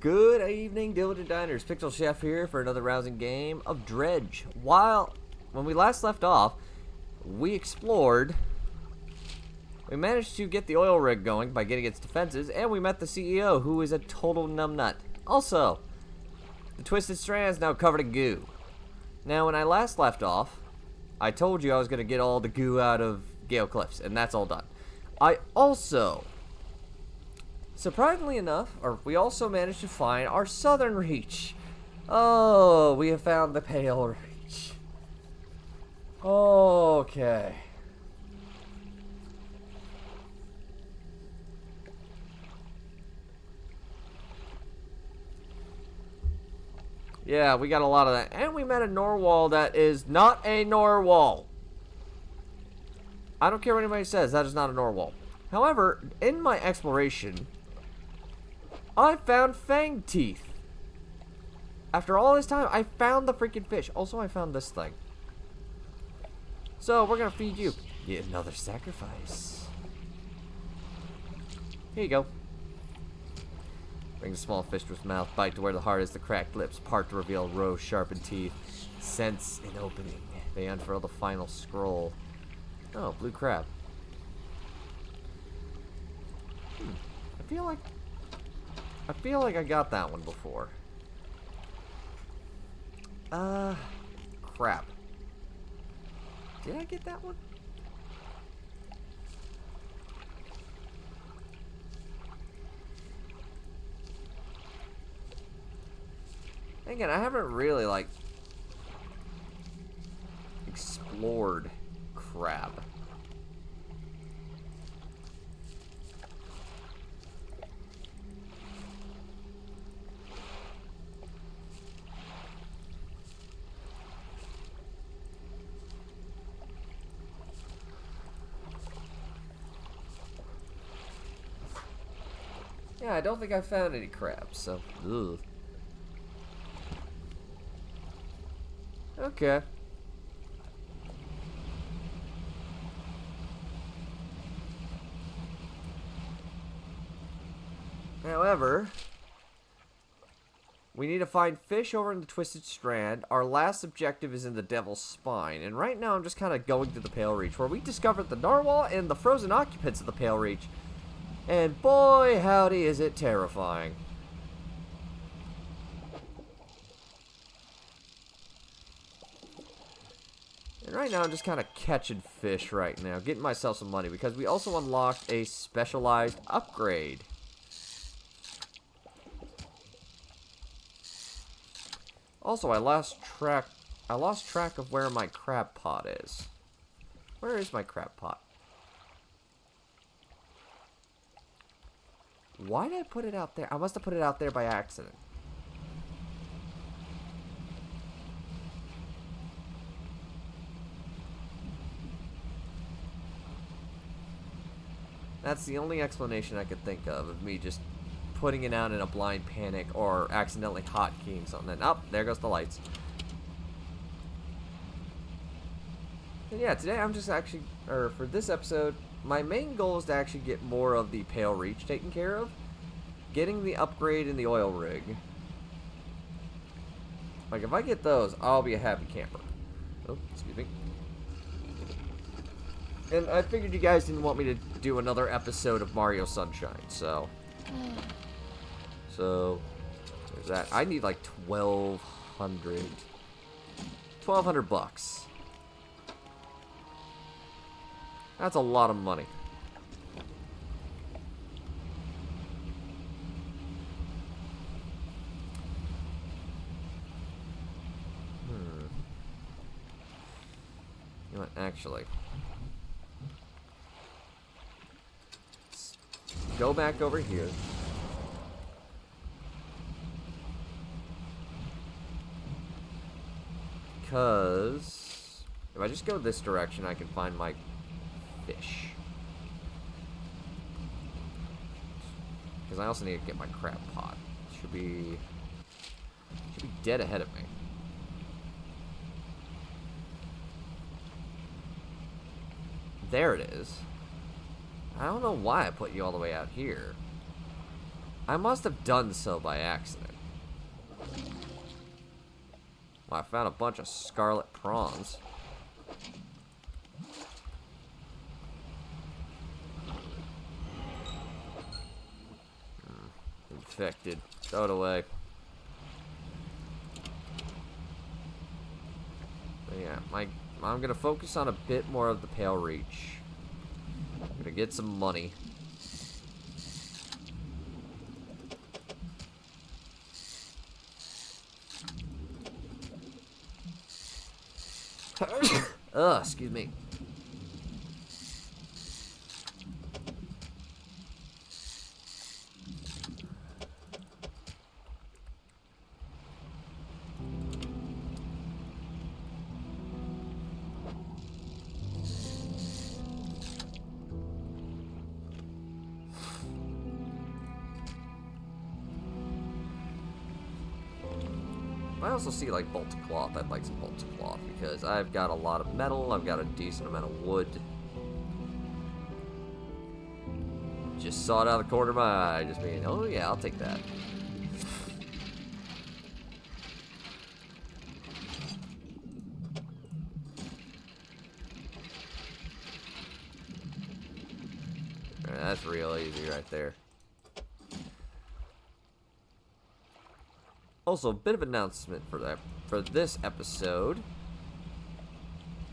Good evening, Diligent Diners. Pixel Chef here for another rousing game of Dredge. When we last left off, we explored. We managed to get the oil rig going by getting its defenses, and we met the CEO, who is a total numbnut. Also, the Twisted Strand is now covered in goo. Now, when I last left off, I told you I was going to get all the goo out of Gale Cliffs, and that's all done. Surprisingly enough, we also managed to find our southern reach. Oh, we have found the Pale Reach. Okay. Yeah, we got a lot of that. And we met a Norwal that is not a Norwal. I don't care what anybody says, that is not a Norwal. However, in my exploration, I found fang teeth. After all this time, I found the freaking fish. Also, I found this thing. So, we're gonna feed you. Yet another sacrifice. Here you go. Bring the small fish to its mouth, bite to where the heart is, the cracked lips, part to reveal row sharpened teeth. Sense an opening. They unfurl the final scroll. Oh, blue crab. I feel like I got that one before. Crap. Did I get that one? Again, I haven't really, explored crab. Yeah, I don't think I found any crabs, so. Ugh. Okay. However, we need to find fish over in the Twisted Strand. Our last objective is in the Devil's Spine. And right now I'm just kind of going to the Pale Reach, where we discovered the narwhal and the frozen occupants of the Pale Reach. And boy, howdy, is it terrifying. And right now I'm just kind of catching fish right now, getting myself some money, because we also unlocked a specialized upgrade. Also, I lost track of where my crab pot is. Where is my crab pot? Why did I put it out there? I must have put it out there by accident. That's the only explanation I could think of me just putting it out in a blind panic or accidentally hotkeying something. Oh, there goes the lights. And yeah, today I'm just actually, for this episode, my main goal is to actually get more of the Pale Reach taken care of. Getting the upgrade in the oil rig. Like, if I get those, I'll be a happy camper. Oh, excuse me. And I figured you guys didn't want me to do another episode of Mario Sunshine, so. So, there's that. I need like 1,200 bucks. That's a lot of money. You know what, actually. Let's go back over here. Because if I just go this direction, I can find my fish. Because I also need to get my crab pot. Should be dead ahead of me. There it is. I don't know why I put you all the way out here. I must have done so by accident. Well, I found a bunch of scarlet prawns. Infected. Throw it away. But yeah, I'm gonna focus on a bit more of the Pale Reach. I'm gonna get some money. Ugh, excuse me. I also see like bolts of cloth. I'd like some bolts of cloth because I've got a lot of metal. I've got a decent amount of wood. Just saw it out of the corner of my eye, just being, oh yeah, I'll take that. That's real easy right there. Also, a bit of announcement for this episode,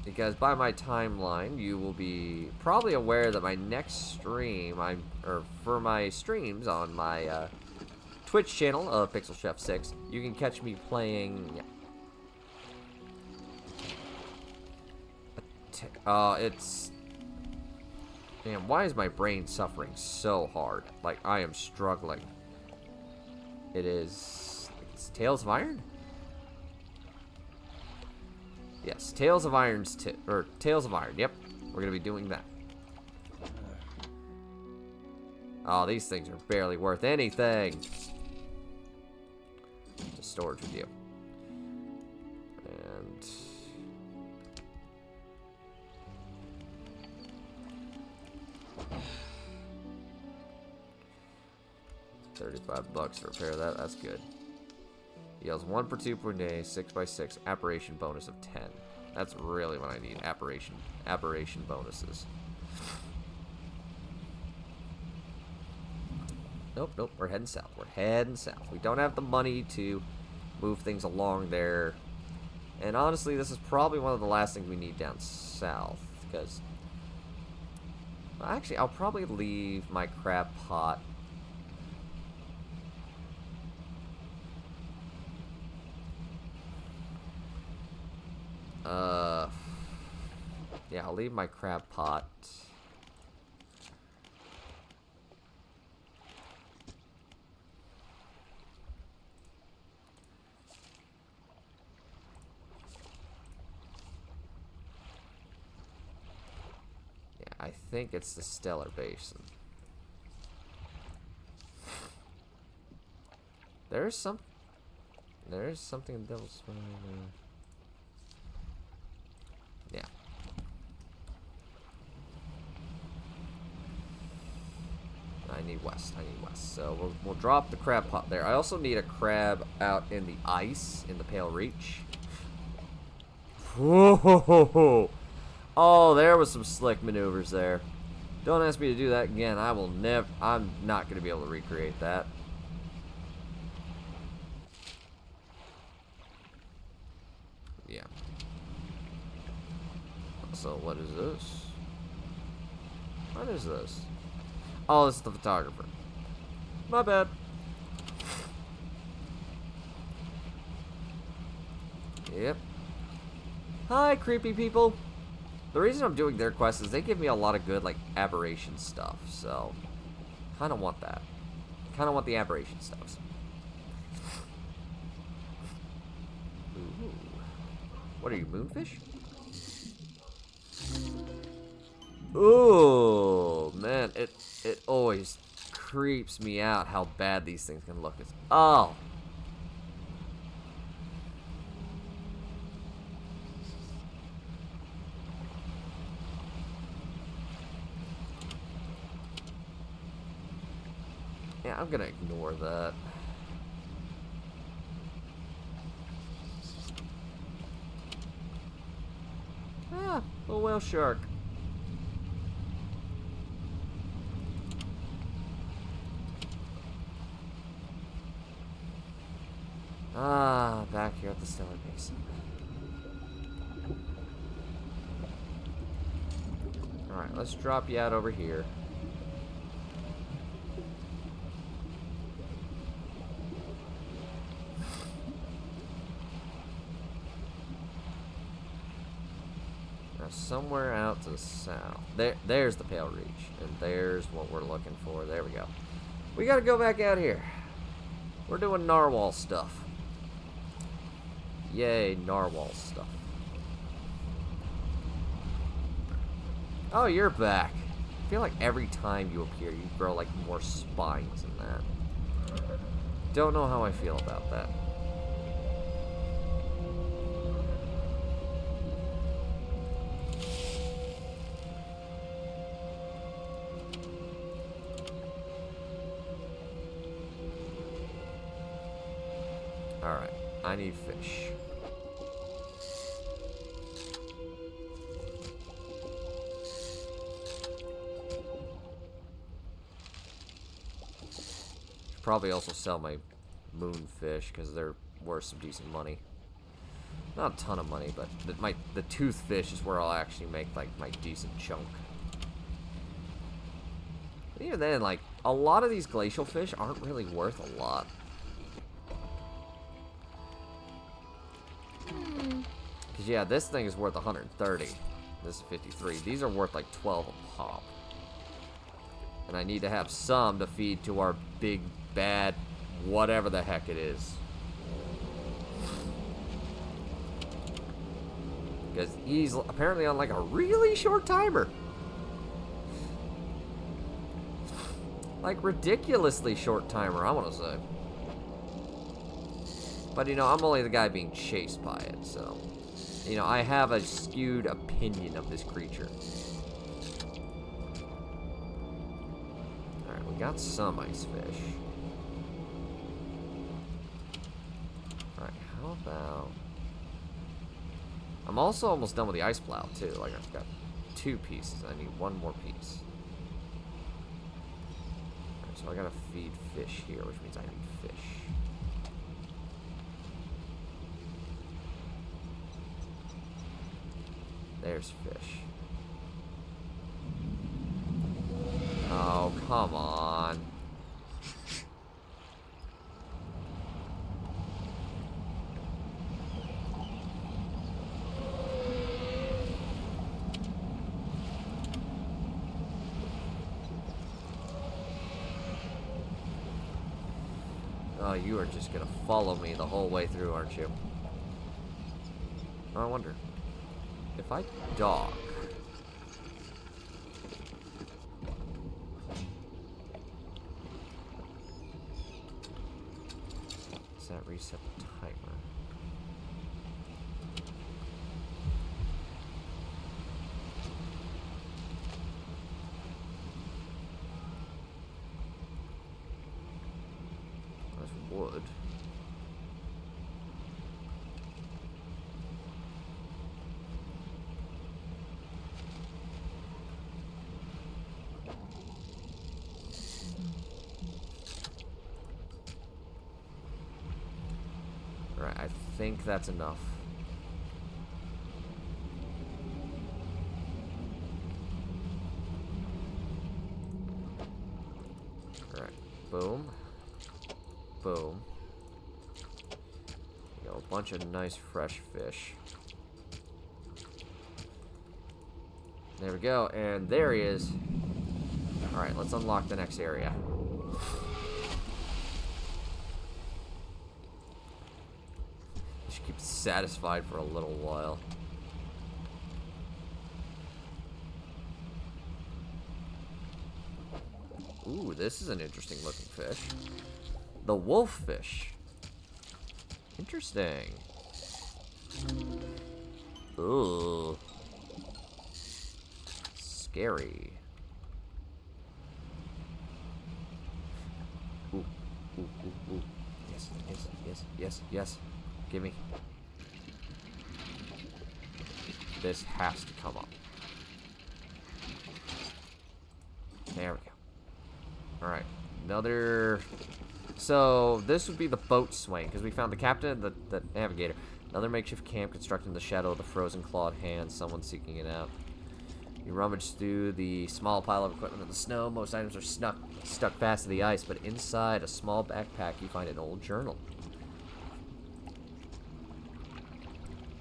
because by my timeline, you will be probably aware that my next stream, for my streams on my Twitch channel of Pixel Chef 6, you can catch me playing. It's. Damn, why is my brain suffering so hard? Like, I am struggling. It's Tales of Iron? Yes, Tales of Iron's Tales of Iron, yep. We're gonna be doing that. Oh, these things are barely worth anything. Just storage with you. And 35 bucks to repair that. That's good. Yells 1 per 2 per day, 6x6, apparition bonus of 10. That's really what I need. Apparition bonuses. Nope, we're heading south. We're heading south. We don't have the money to move things along there. And honestly, this is probably one of the last things we need down south. Because, actually, I'll probably leave my crab pot. Yeah, I'll leave my crab pot. Yeah, I think it's the Stellar Basin. There's something in Devil's Smile. Yeah. I need west. So we'll drop the crab pot there. I also need a crab out in the ice in the Pale Reach. Whoa! Oh, there was some slick maneuvers there. Don't ask me to do that again. I'm not gonna be able to recreate that. Yeah. So what is this? What is this? Oh, this is the photographer. My bad. Yep. Hi, creepy people. The reason I'm doing their quests is they give me a lot of good, like, aberration stuff. So, kind of want that. Kind of want the aberration stuff. Ooh. What are you, moonfish? Ooh, man, it always creeps me out how bad these things can look. Oh. Yeah, I'm gonna ignore that. Ah, a whale shark. Ah, back here at the Stellar Basin. Alright, let's drop you out over here. Now, somewhere out to the south. There's the Pale Reach. And there's what we're looking for. There we go. We gotta go back out here. We're doing narwhal stuff. Yay, narwhal stuff. Oh, you're back. I feel like every time you appear, you grow like more spines than that. Don't know how I feel about that. Alright, I need fish. Probably also sell my moonfish because they're worth some decent money. Not a ton of money, but the toothfish is where I'll actually make like my decent chunk. But even then, like a lot of these glacial fish aren't really worth a lot. Because yeah, this thing is worth 130. This is 53. These are worth like 12 a pop. And I need to have some to feed to our big, bad, whatever the heck it is. Because he's apparently on like a really short timer. Like ridiculously short timer, I want to say. But you know, I'm only the guy being chased by it, so. You know, I have a skewed opinion of this creature. Alright, we got some ice fish. Alright, how about... I'm also almost done with the ice plow, too. Like, I've got 2 pieces. I need 1 more piece. Alright, so I gotta feed fish here, which means I need fish. There's fish. Oh, come on. Oh, you are just gonna follow me the whole way through, aren't you? Oh, I wonder. If I dock... Does that reset the timer? That's wood. Right, I think that's enough. Alright, boom. Boom. You got a bunch of nice fresh fish. There we go, and there he is. Alright, let's unlock the next area. Just keep satisfied for a little while. Ooh, this is an interesting looking fish. The wolf fish. Interesting. Ooh. Scary. yes, yes, yes. Give me. This has to come up. There we go. Alright. Another... So, this would be the boat swing, because we found the captain and the navigator. Another makeshift camp constructed in the shadow of the frozen clawed hand. Someone seeking it out. You rummage through the small pile of equipment in the snow. Most items are stuck fast to the ice, but inside a small backpack you find an old journal.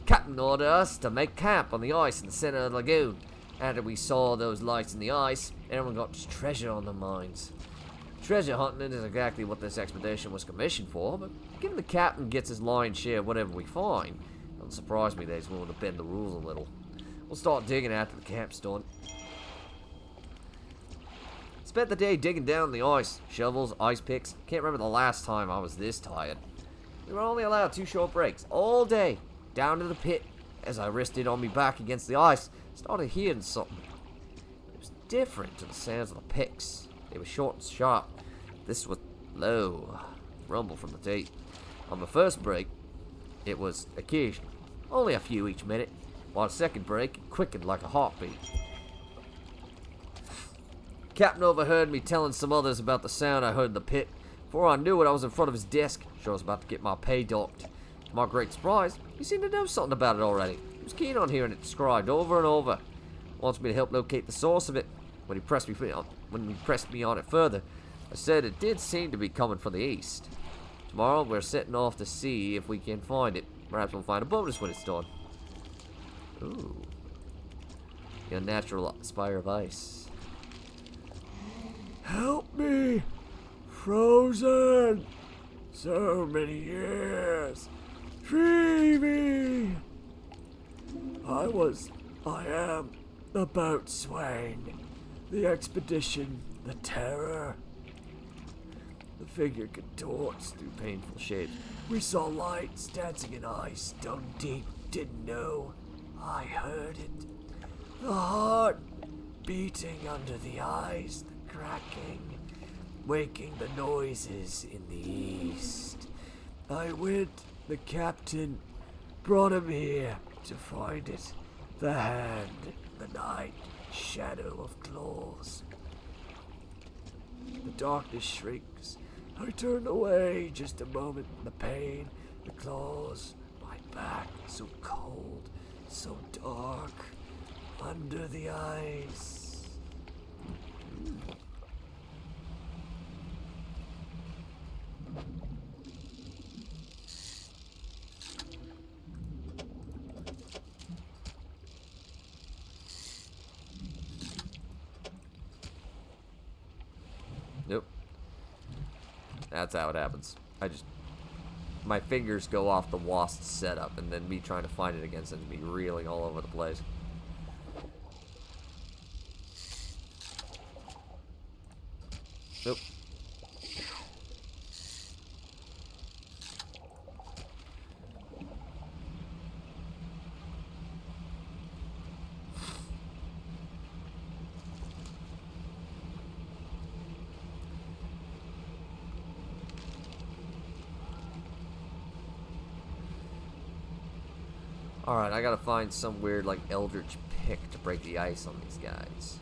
Captain ordered us to make camp on the ice in the center of the lagoon. After we saw those lights in the ice, everyone got treasure on their minds. Treasure hunting is exactly what this expedition was commissioned for, but given the captain gets his lion's share of whatever we find, it doesn't surprise me that he's willing to bend the rules a little. We'll start digging after the camp's done. Spent the day digging down the ice. Shovels, ice picks. Can't remember the last time I was this tired. We were only allowed 2 short breaks. All day. Down to the pit. As I rested on me back against the ice, started hearing something. It was different to the sounds of the picks. They were short and sharp. This was low. Rumble from the deep. On the first break, it was occasional. Only a few each minute. While the second break, it quickened like a heartbeat. Captain overheard me telling some others about the sound I heard in the pit. Before I knew it, I was in front of his desk. Sure I was about to get my pay docked. To my great surprise, he seemed to know something about it already. He was keen on hearing it described over and over. Wants me to help locate the source of it. When he pressed me on it further, I said it did seem to be coming from the east. Tomorrow we're setting off to see if we can find it. Perhaps we'll find a bonus when it's done. Ooh. The unnatural spire of ice. Help me! Frozen! So many years! Free me! I am the boatswain. The expedition, the terror. The figure contorts through painful shapes. We saw lights dancing in ice, dug deep, didn't know. I heard it. The heart beating under the ice, the cracking, waking the noises in the east. I went, the captain brought him here to find it. The hand, the night, shadow of claws. The darkness shrinks. I turn away just a moment. The pain, the claws, my back, so cold, so dark, under the ice. Nope. That's how it happens. My fingers go off the wasp setup, and then me trying to find it again sends me reeling all over the place. Nope. Alright, I gotta find some weird, like, eldritch pick to break the ice on these guys.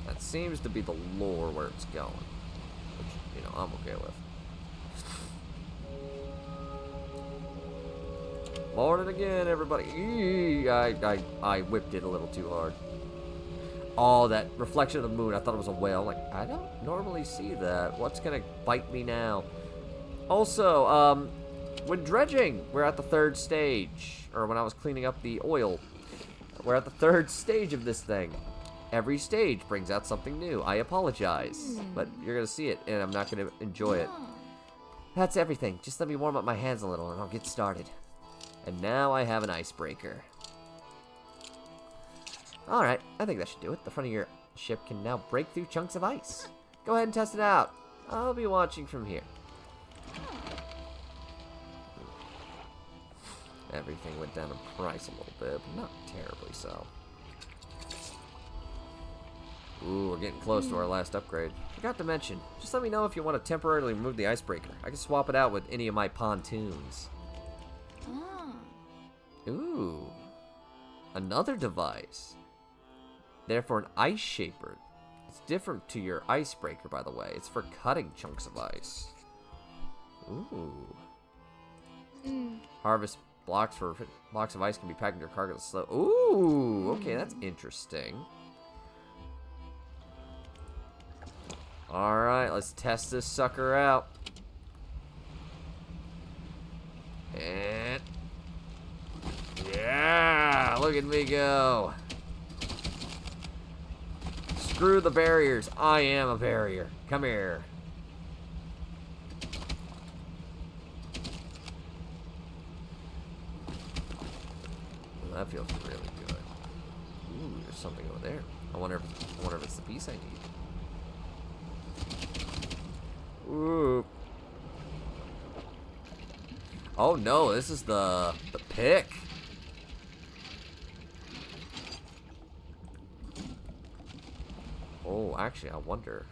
That seems to be the lore where it's going. Which, you know, I'm okay with. Morning again, everybody. Eee, I whipped it a little too hard. Oh, that reflection of the moon. I thought it was a whale. Like, I don't normally see that. What's gonna bite me now? Also, when dredging, we're at the 3rd stage. Or when I was cleaning up the oil, we're at the 3rd stage of this thing. Every stage brings out something new. I apologize, but you're gonna see it, and I'm not gonna enjoy it. That's everything. Just let me warm up my hands a little, and I'll get started. And now I have an icebreaker. Alright, I think that should do it. The front of your ship can now break through chunks of ice. Go ahead and test it out. I'll be watching from here. Everything went down in price a little bit, but not terribly so. Ooh, we're getting close to our last upgrade. Forgot to mention, just let me know if you want to temporarily remove the icebreaker. I can swap it out with any of my pontoons. Ah. Ooh. Another device. Therefore, an ice shaper. It's different to your icebreaker, by the way. It's for cutting chunks of ice. Ooh. Harvest blocks of ice can be packed into your cargo slow. Ooh, okay, that's interesting. Alright, let's test this sucker out. And yeah, look at me go. Screw the barriers. I am a barrier. Come here. Well, that feels really good. Ooh, there's something over there. I wonder if it's the piece I need. Ooh. Oh no, this is the pick. Oh, actually, I wonder.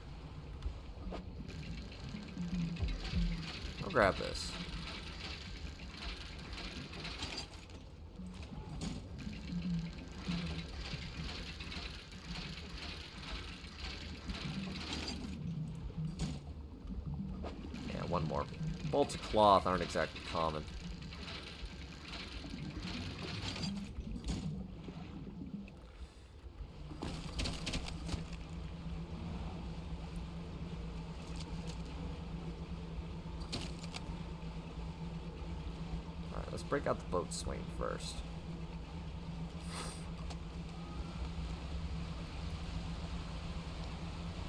I'll grab this. Yeah, one more. Bolts of cloth aren't exactly common. Alright, let's break out the boat swing first.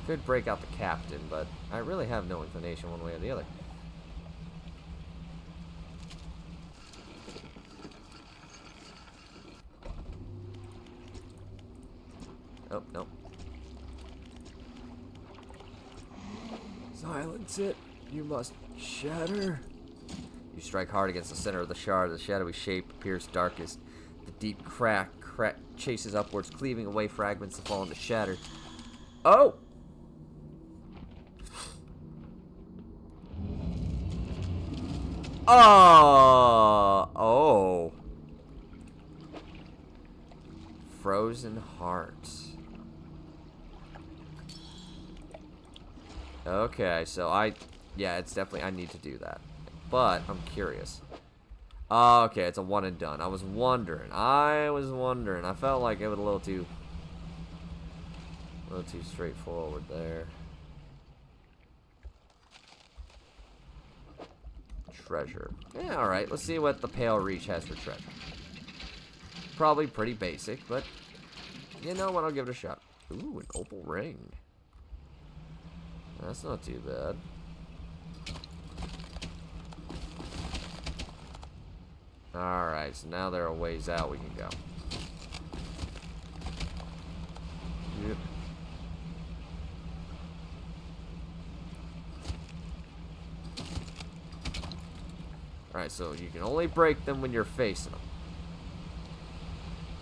Could break out the captain, but I really have no inclination one way or the other. Oh, no. Silence it. You must shatter. You strike hard against the center of the shard. The shadowy shape appears darkest. The deep crack chases upwards, cleaving away fragments that fall into shatter. Oh! Oh. Frozen hearts. Okay, so yeah, it's definitely, I need to do that. But, I'm curious. Okay, it's a one and done. I was wondering. I felt like it was a little too straightforward there. Treasure. Yeah, alright, let's see what the Pale Reach has for treasure. Probably pretty basic, but you know what, I'll give it a shot. Ooh, an opal ring. That's not too bad. Alright, so now there are ways out we can go. Yep. Alright, so you can only break them when you're facing them.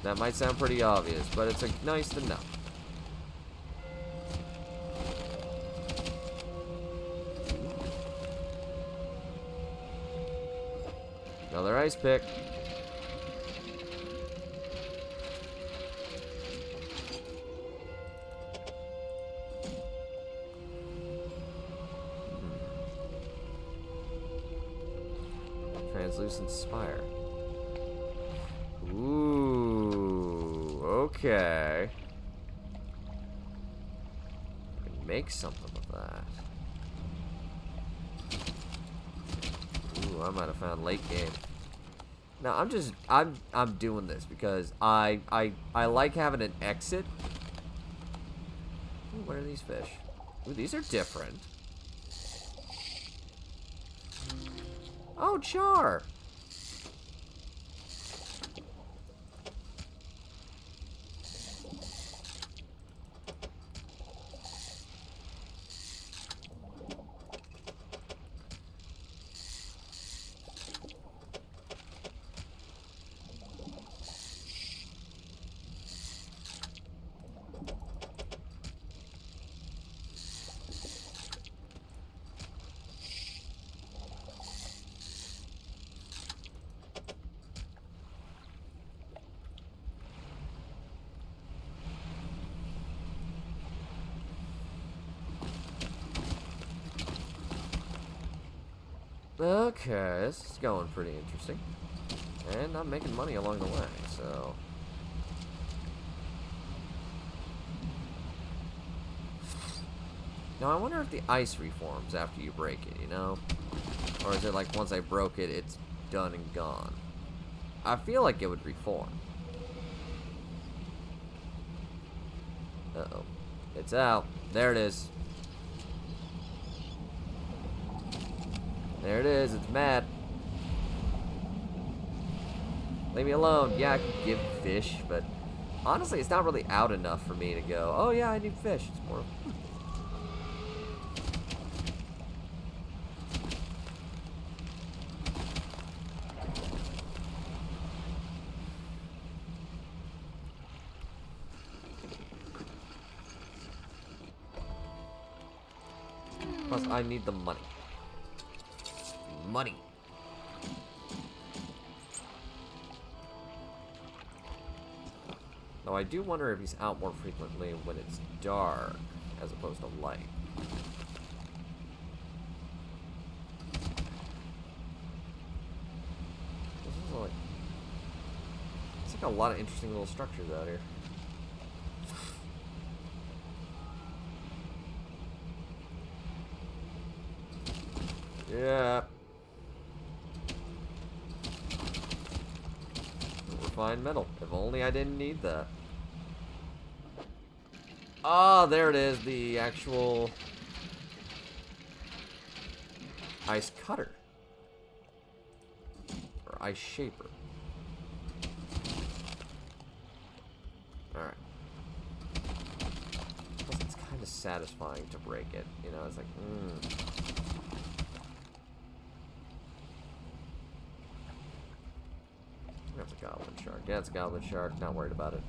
That might sound pretty obvious, but it's nice to know. Another ice pick. Translucent spire. Ooh, okay. I can make something with that. Ooh, I might have found late game. Now I'm doing this because I like having an exit. Ooh, what are these fish? Ooh, these are different. Oh, char. Okay, this is going pretty interesting. And I'm making money along the way, so... Now, I wonder if the ice reforms after you break it, you know? Or is it like once I broke it, it's done and gone? I feel like it would reform. Uh-oh. It's out. There it is. There it is. It's mad. Leave me alone. Yeah, I could give fish, but honestly, it's not really out enough for me to go, oh yeah, I need fish. It's more... Plus, I need the money. Money. Though I do wonder if he's out more frequently when it's dark, as opposed to light. This is like... It's like a lot of interesting little structures out here. Yeah. Refined metal. If only I didn't need that. Ah, there it is. The actual ice cutter. Or ice shaper. Alright. Plus, it's kind of satisfying to break it. You know, it's like, That's a goblin shark. Yeah, it's a goblin shark. Not worried about it.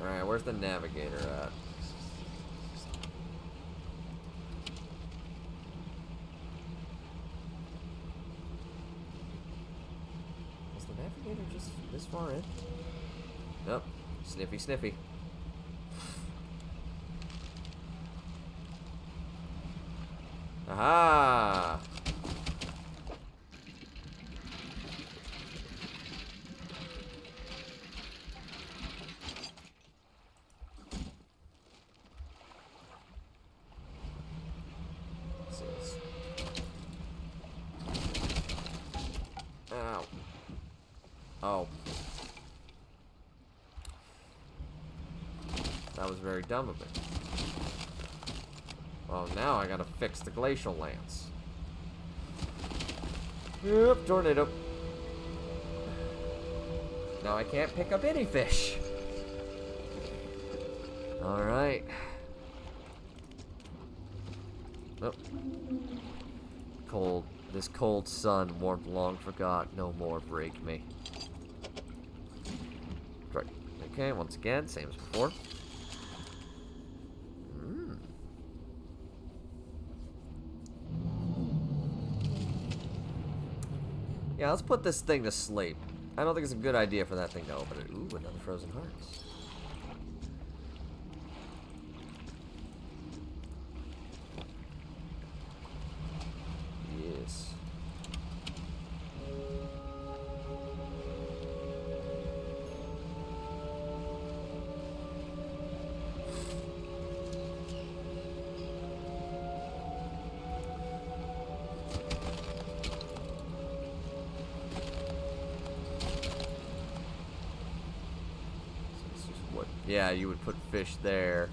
Alright, where's the navigator at? Is the navigator just this far in? Nope. Sniffy, sniffy. Aha! Let's see this. Ow. Oh. That was very dumb of me. Well, now I gotta fix the glacial lance. Yep, tornado. Now I can't pick up any fish. Alright. Nope. Cold. This cold sun, warmth long forgot, no more break me. Right. Okay, once again, same as before. Yeah, let's put this thing to sleep. I don't think it's a good idea for that thing to open it. Ooh, another frozen hearts. Yes. Yeah, you would put fish there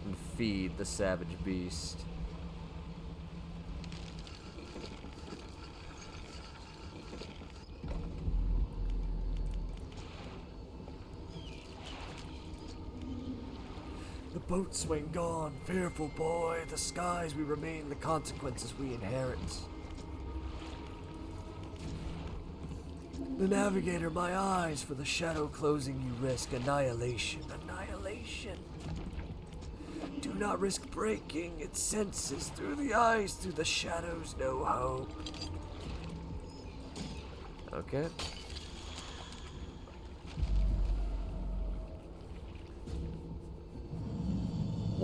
and feed the savage beast. The boatswain gone, fearful boy, the skies we remain, the consequences we inherit. The navigator, my eyes, for the shadow closing you risk annihilation, annihilation. Do not risk breaking its senses through the ice, through the shadows, no hope. Okay.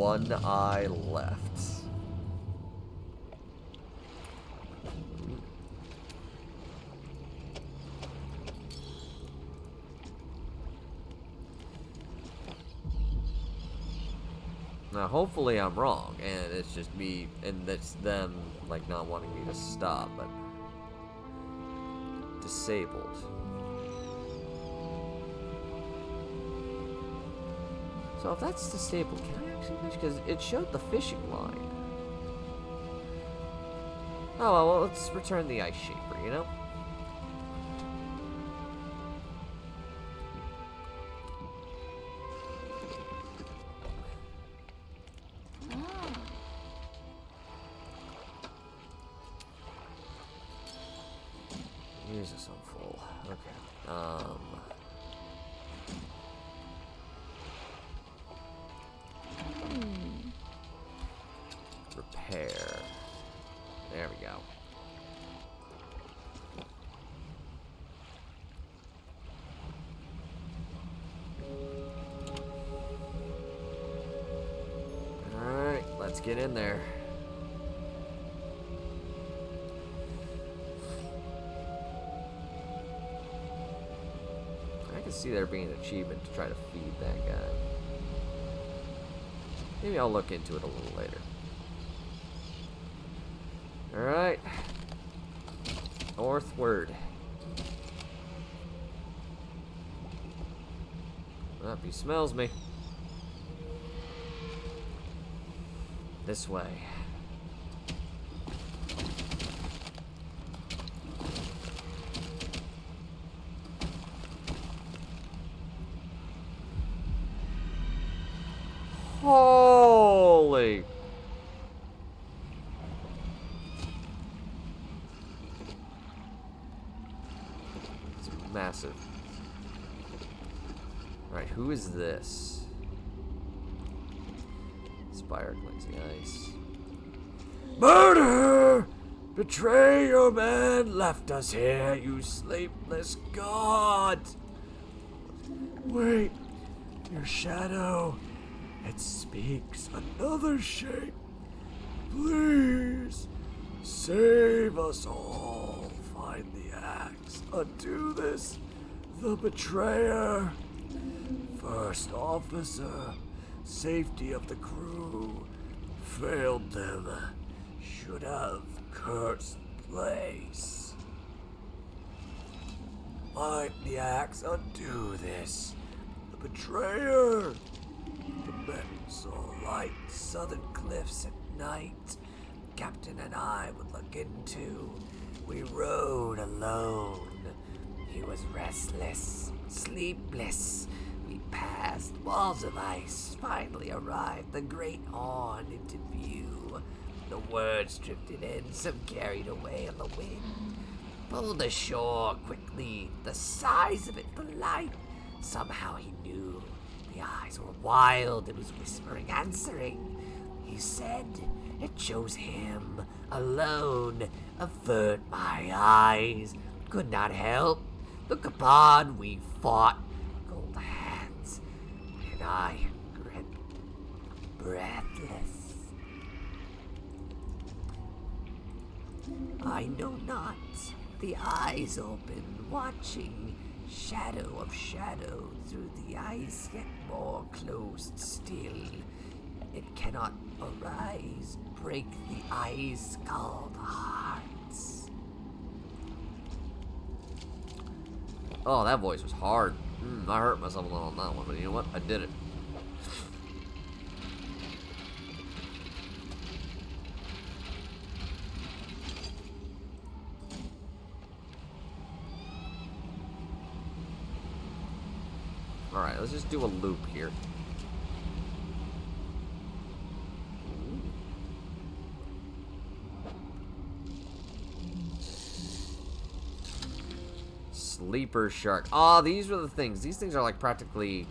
one eye left. Now, hopefully I'm wrong, and it's just me, and it's them, like, not wanting me to stop, but... disabled. So if that's disabled, can I actually fish? Because it showed the fishing line. Oh, well, let's return the ice shaper, you know? Use this on full. Okay. Repair. There we go. Alright, let's get in there. I can see there being an achievement to try to feed that guy. Maybe I'll look into it a little later. Alright. Northward. Well, he smells me. This way. Holy! It's massive. Alright, who is this? Spire cleansing ice. Murder! Betray your man left us here, you sleepless god! Wait, your shadow. It speaks another shape. Please, save us all. Find the axe. Undo this, the betrayer. First officer, safety of the crew. Failed them. Should have cursed place. Find the axe. Undo this. The betrayer. The men saw light southern cliffs at night. Captain and I would look into. We rode alone. He was restless, sleepless. We passed walls of ice, finally arrived the Great Horn into view. The words drifted in, some carried away on the wind. Pulled ashore quickly, the size of it for light. Somehow he knew. The eyes were wild, it was whispering, answering. He said, it chose him, alone. Avert my eyes, could not help. Look upon, we fought. Cold hands, and I gripped, breathless. I know not, the eyes open, watching. Shadow of shadow through the ice, yet more closed still. It cannot arise, break the ice called hearts. Oh, that voice was hard. I hurt myself a little on that one, but you know what? I did it. Alright, let's just do a loop here. Sleeper shark. Oh, these were the things. These things are like practically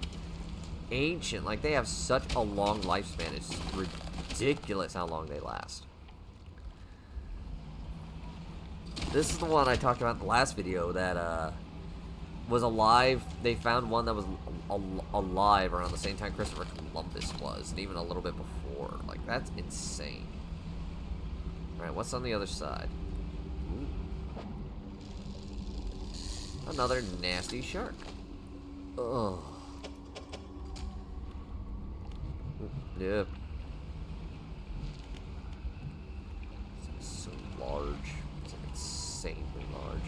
ancient. Like they have such a long lifespan. It's ridiculous how long they last. This is the one I talked about in the last video that was alive. They found one that was alive around the same time Christopher Columbus was, and even a little bit before. Like, that's insane. Alright, what's on the other side? Ooh. Another nasty shark. Ugh. Yep. It's so large. It's like insanely large.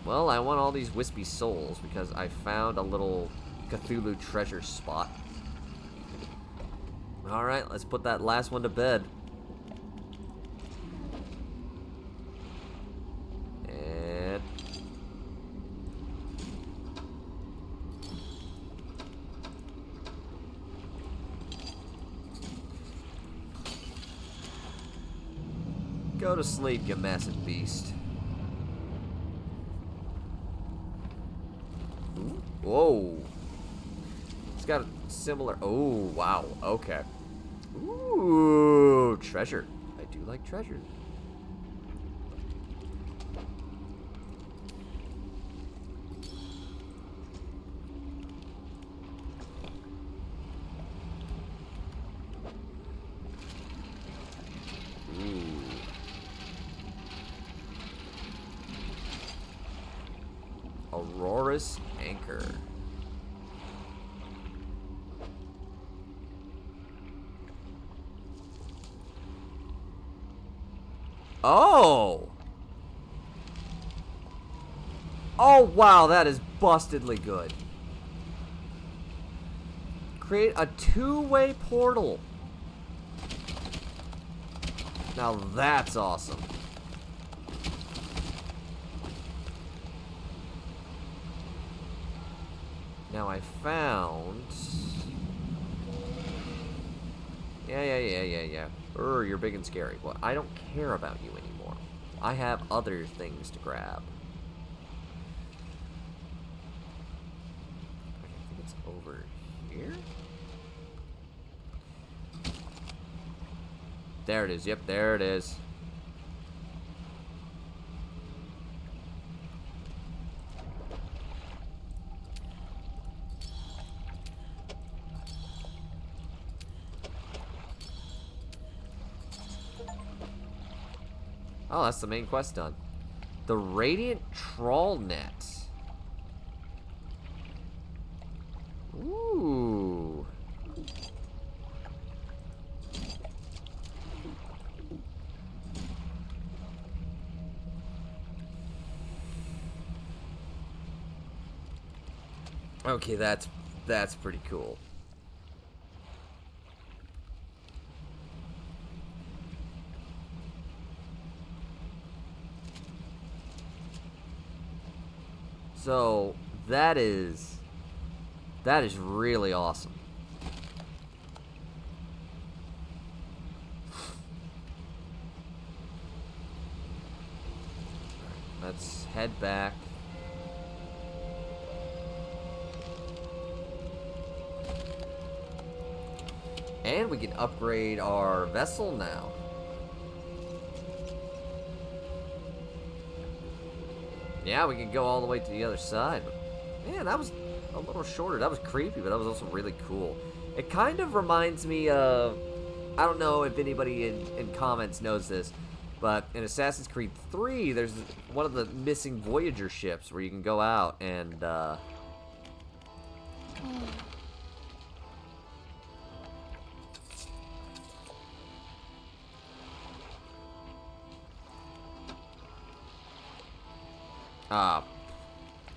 Well, I want all these wispy souls because I found a little Cthulhu treasure spot. Alright, let's put that last one to bed. And... go to sleep, you massive beast. Ooh. Whoa. It's got a similar... oh, wow. Okay. Ooh, treasure. I do like treasure. Aurora's Anchor. Oh! Oh, wow, that is bustedly good. Create a two-way portal. Now that's awesome. Now I found... Yeah. You're big and scary. Well, I don't care about you anymore. I have other things to grab. I think it's over here? There it is. Yep, there it is. Oh, that's the main quest done. The Radiant Trawl Net. Ooh. Okay, that's pretty cool. So, that is really awesome. Let's head back. And we can upgrade our vessel now. Yeah, we can go all the way to the other side. Man, that was a little shorter. That was creepy, but that was also really cool. It kind of reminds me of... I don't know if anybody in comments knows this, but in Assassin's Creed 3, there's one of the missing Voyager ships where you can go out and...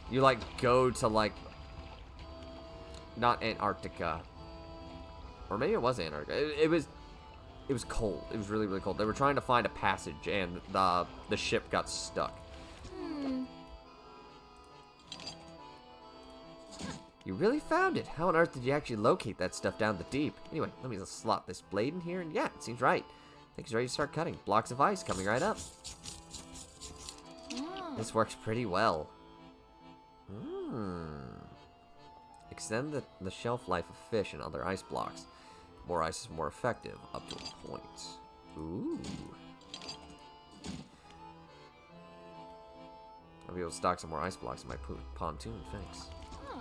you like go to like not Antarctica, or maybe it was Antarctica. It was cold. It was really cold. They were trying to find a passage, and the ship got stuck. You really found it. How on earth did you actually locate that stuff down the deep? Anyway, let me just slot this blade in here, and yeah, it seems right. I think it's ready to start cutting. Blocks of ice coming right up. This works pretty well. Extend the shelf life of fish and other ice blocks. More ice is more effective, up to a point. Ooh. I'll be able to stock some more ice blocks in my pontoon. Thanks. Huh.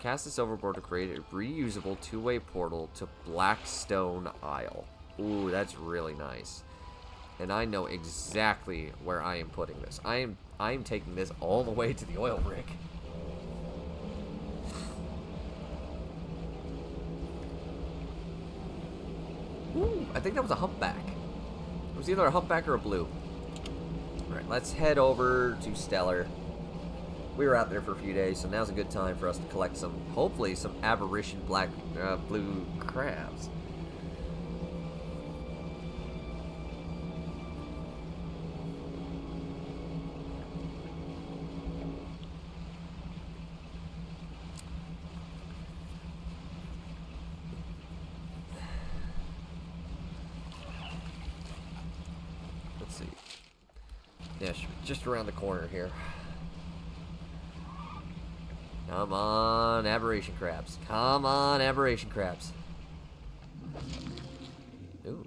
Cast this overboard to create a reusable two-way portal to Blackstone Isle. Ooh, that's really nice. And I know exactly where I am putting this. I am taking this all the way to the oil rig. Ooh, I think that was a humpback. It was either a humpback or a blue. Alright, let's head over to Stellar. We were out there for a few days, so now's a good time for us to collect some, hopefully, some aberration blue crabs. Let's see. Yeah, just around the corner here. Come on, aberration crabs. Come on, aberration crabs. Ooh.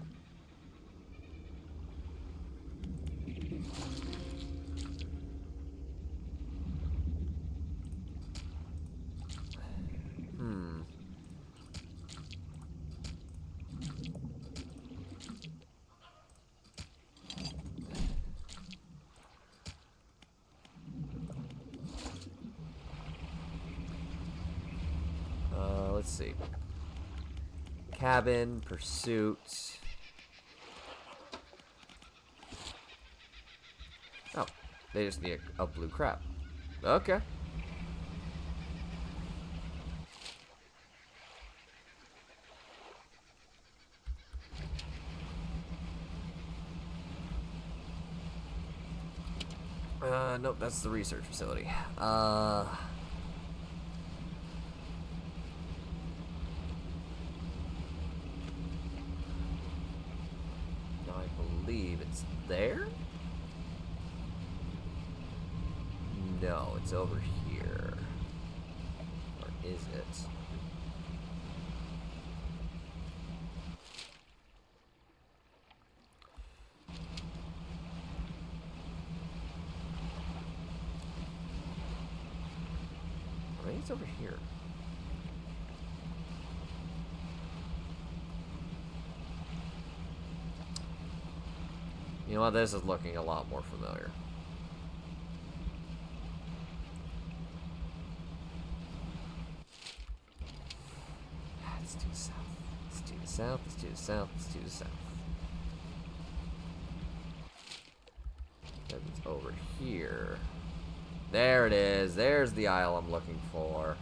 Let's see. Cabin, pursuit. Oh, they just need a blue crab. Okay. Nope, that's the research facility. I believe it's there? No, it's over here. Or is it? I think it's over here. You know what? This is looking a lot more familiar. Let's do the south. Let's do the south. Let's do the south. Let's do the south. It's over here. There it is. There's the isle I'm looking for.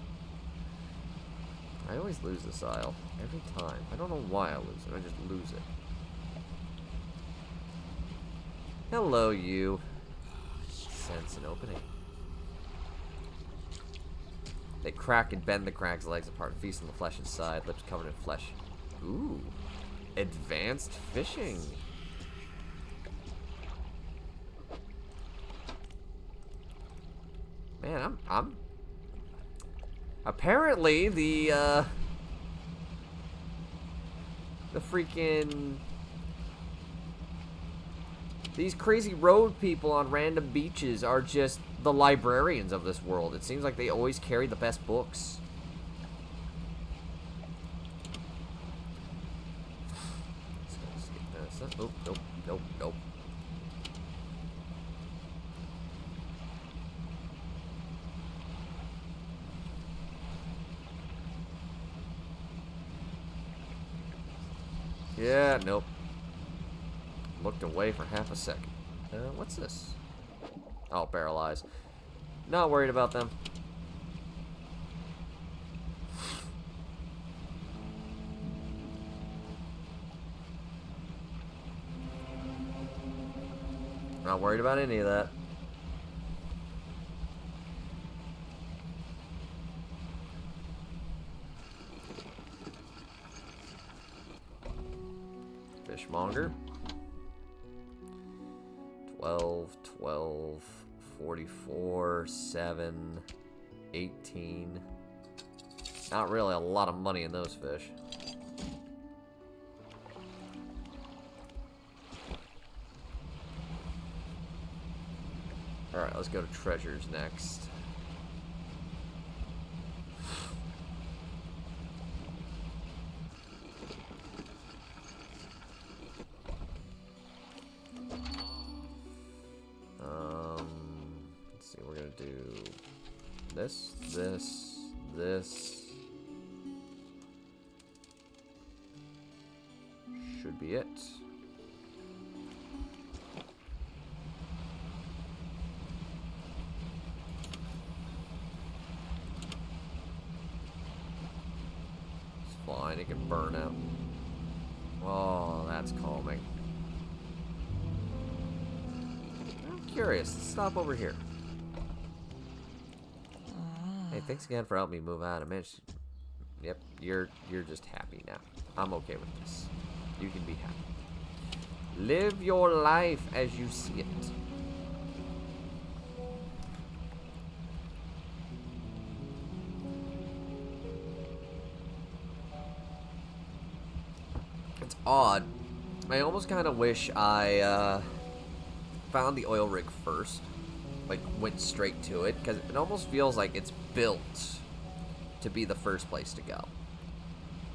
I always lose this isle. Every time. I don't know why I lose it. I just lose it. Hello, you. Sense an opening. They crack and bend the crag's legs apart, feast on the flesh inside, lips covered in flesh. Ooh. Advanced fishing. Man, I'm apparently the freaking these crazy road people on random beaches are just the librarians of this world. It seems like they always carry the best books. Oh, nope, nope, nope. Yeah, nope. Looked away for half a second. What's this? Oh, barrel eyes. Not worried about them. Not worried about any of that. Fishmonger. 12, 12, 44, 7. 18. Not really a lot of money in those fish. Alright, let's go to treasures next. Let's see, we're gonna do this, this. Should be it. It's fine, it can burn out. Oh, that's calming. I'm curious, let's stop over here. Hey, thanks again for helping me move out. I managed. Yep, you're just happy now. I'm okay with this. You can be happy. Live your life as you see it. It's odd. I almost kind of wish I found the oil rig first. Like, went straight to it. Because it almost feels like it's built to be the first place to go.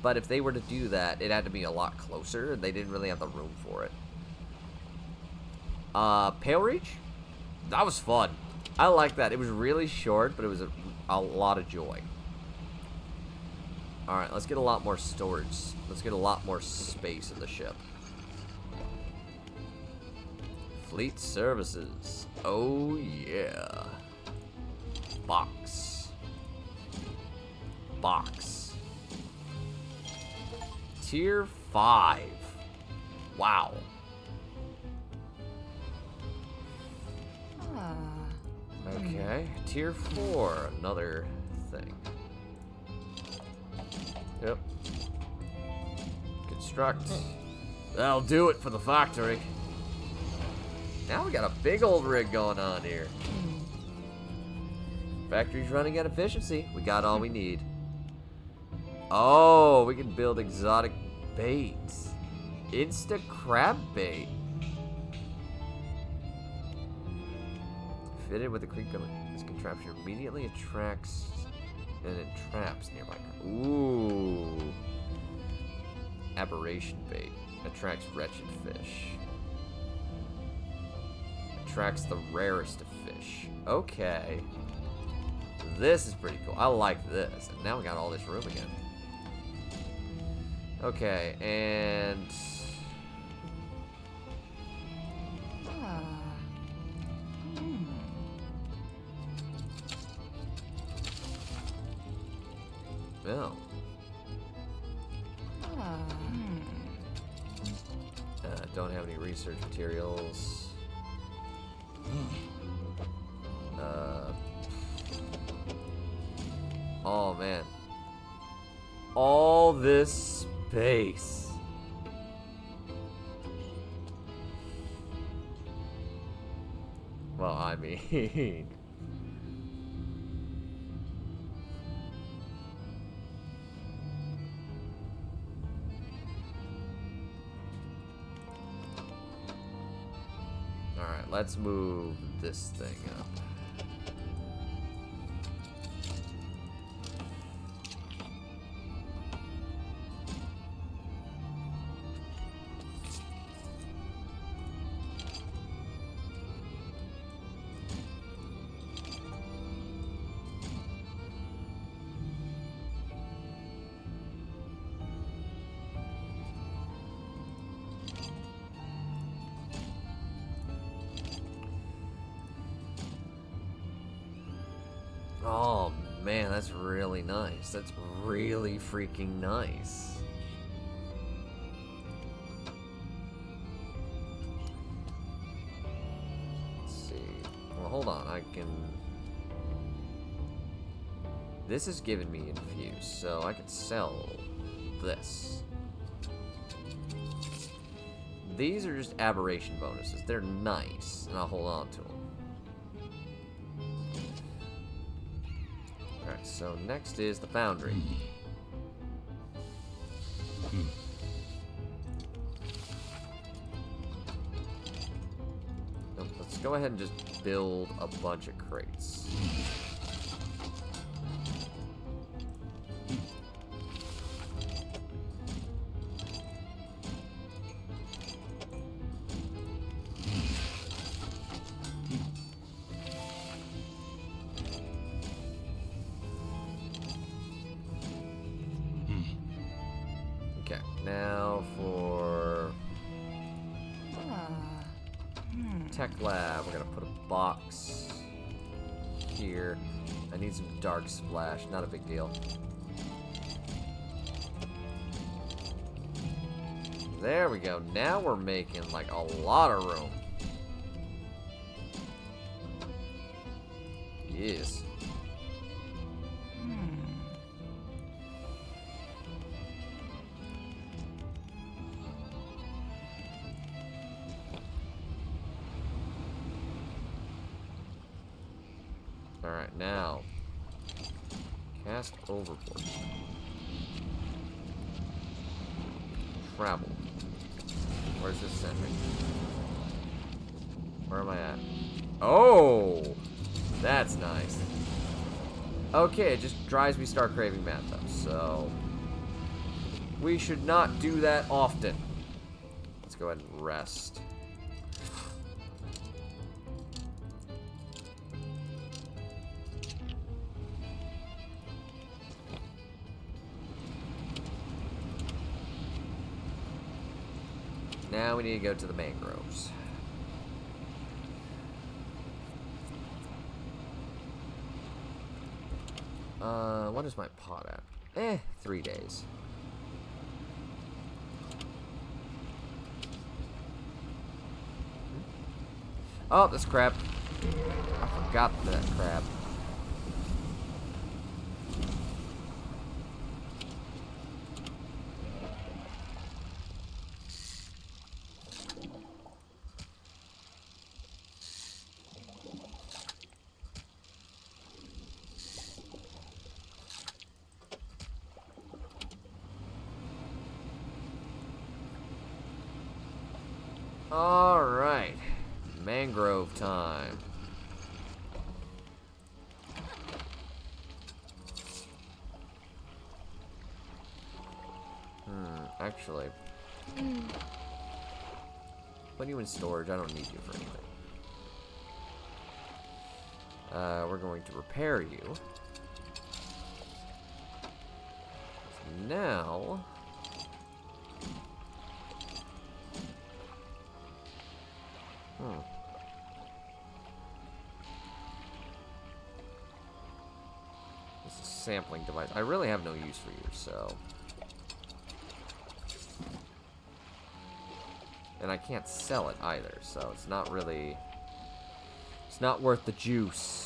But if they were to do that, it had to be a lot closer. And they didn't really have the room for it. Pale Reach? That was fun. I like that. It was really short, but it was a lot of joy. Alright, let's get a lot more storage. Let's get a lot more space in the ship. Fleet services. Oh, yeah. Box. Box. Tier 5. Wow. Okay. Tier 4. Another thing. Yep. Construct. That'll do it for the factory. Now we got a big old rig going on here. Factory's running at efficiency. We got all we need. Oh, we can build exotic bait. Insta crab bait. Fitted with a creek gun. This contraption immediately attracts and entraps nearby. Ooh. Aberration bait. Attracts wretched fish. Attracts the rarest of fish. Okay. This is pretty cool. I like this. And now we got all this room again. Okay, and... Oh. Don't have any research materials. Oh man. All this space. Well, I mean... Alright, let's move this thing up. Oh man, that's really nice. That's really freaking nice. Let's see. Well, hold on. I can... This is giving me infused, so I can sell this. These are just aberration bonuses. They're nice, and I'll hold on to them. so next is the foundry. Nope, let's go ahead and just build a bunch of crates. Okay, now for Tech Lab, we're gonna put a box here. I need some dark splash, not a big deal. There we go. Now we're making like a lot of room. Yes. Alright, now cast overboard. Travel. Where's this send me? Where am I at? Oh! That's nice. Okay, it just drives me start craving Mantha, so we should not do that often. Let's go ahead and rest. Now we need to go to the mangroves. What is my pot at? 3 days. Oh, that's crab. I forgot that crab. Alright. Mangrove time. Actually. Put you in storage. I don't need you for anything. We're going to repair you. Now... This is a sampling device. I really have no use for you, so... And I can't sell it either, so it's not really... It's not worth the juice.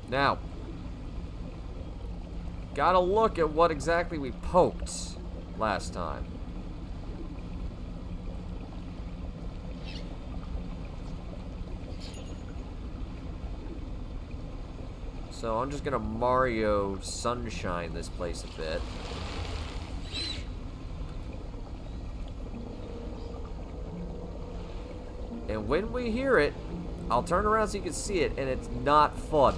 Now, gotta look at what exactly we poked last time. So I'm just gonna Mario Sunshine this place a bit. And when we hear it, I'll turn around so you can see it, and it's not fun.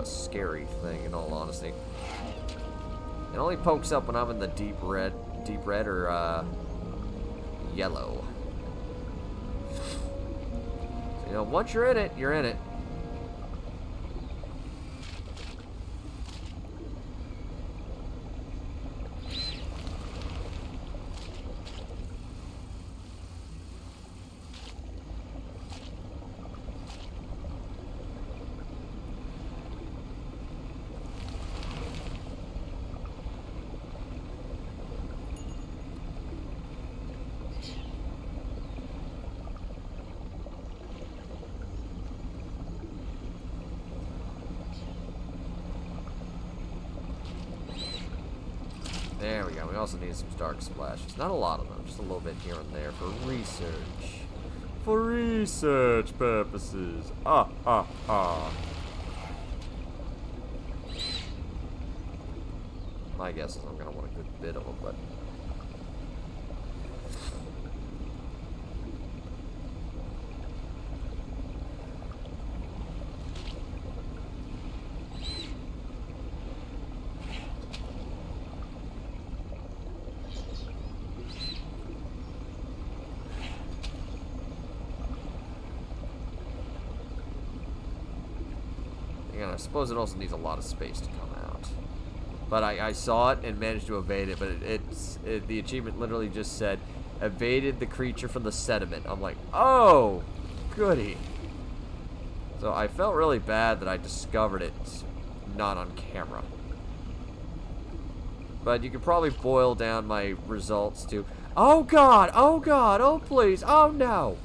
Scary thing, in all honesty. It only pokes up when I'm in the deep red or yellow. So, you know, once you're in it, you're in it. we also need some dark splashes. Not a lot of them, just a little bit here and there for research. For research purposes. My guess is I'm gonna want a good bit of them, but again, I suppose it also needs a lot of space to come out. But I saw it and managed to evade it, but the achievement literally just said, evaded the creature from the sediment. I'm like, oh, goody. So I felt really bad that I discovered it not on camera. But you could probably boil down my results to, oh god, oh please, oh no.